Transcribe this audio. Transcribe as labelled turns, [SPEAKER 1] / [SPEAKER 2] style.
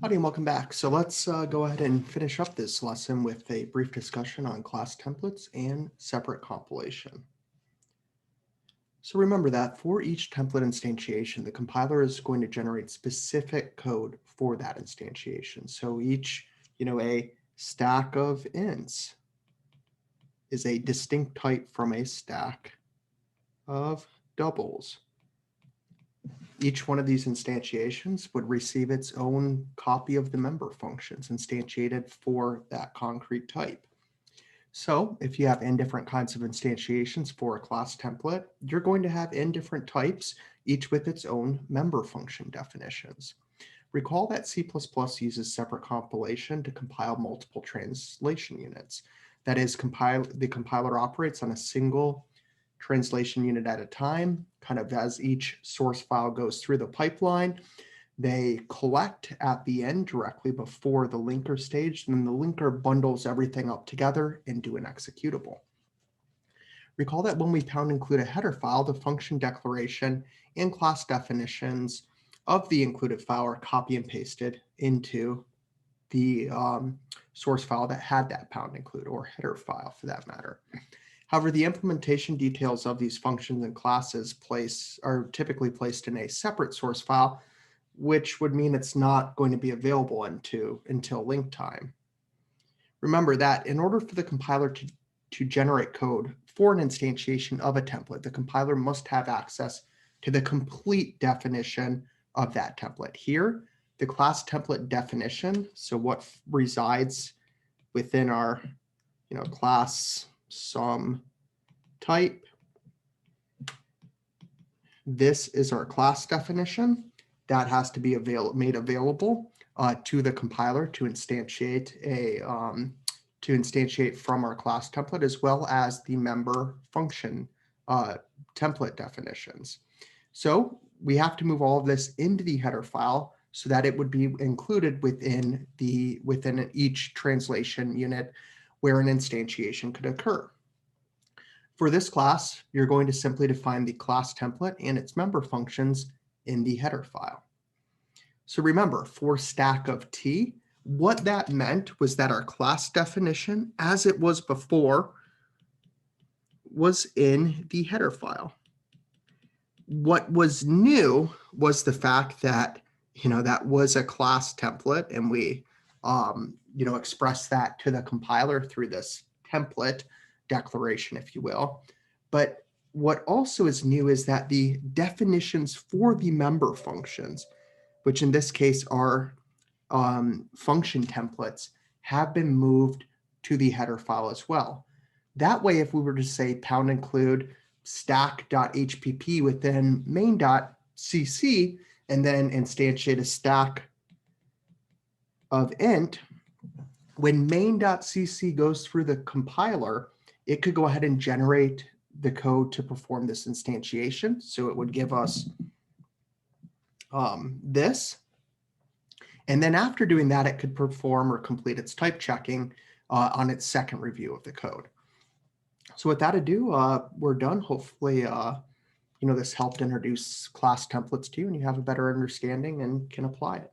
[SPEAKER 1] Howdy and welcome back. So let's go ahead and finish up this lesson with a brief discussion on class templates and separate compilation. So remember that for each template instantiation, the compiler is going to generate specific code for that instantiation. So each, a stack of ints is a distinct type from a stack of doubles. Each one of these instantiations would receive its own copy of the member functions instantiated for that concrete type. So if you have n different kinds of instantiations for a class template, you're going to have n different types, each with its own member function definitions. Recall that C++ uses separate compilation to compile multiple translation units. That is, the compiler operates on a single translation unit at a time, kind of as each source file goes through the pipeline. They collect at the end directly before the linker stage, and then the linker bundles everything up together into an executable. Recall that when we pound include a header file, the function declaration and class definitions of the included file are copy and pasted into the source file that had that pound include, or header file for that matter. However, the implementation details of these functions and classes are typically placed in a separate source file, which would mean it's not going to be available until link time. Remember that in order for the compiler to generate code for an instantiation of a template, the compiler must have access to the complete definition of that template. Here, the class template definition, so what resides within our class sum type. This is our class definition that has to be made available to the compiler to instantiate from our class template, as well as the member function template definitions. So we have to move all of this into the header file so that it would be included within each translation unit where an instantiation could occur. For this class, you're going to simply define the class template and its member functions in the header file. So remember, for stack of T, what that meant was that our class definition, as it was before, was in the header file. What was new was the fact that, that was a class template, and we, expressed that to the compiler through this template declaration, if you will. But what also is new is that the definitions for the member functions, which in this case are function templates, have been moved to the header file as well. That way, if we were to say pound include stack.hpp within main.cc and then instantiate a stack of int, when main.cc goes through the compiler, it could go ahead and generate the code to perform this instantiation. So it would give us this. And then after doing that, it could perform or complete its type checking on its second review of the code. So with that ado, we're done. Hopefully, this helped introduce class templates to you and you have a better understanding and can apply it.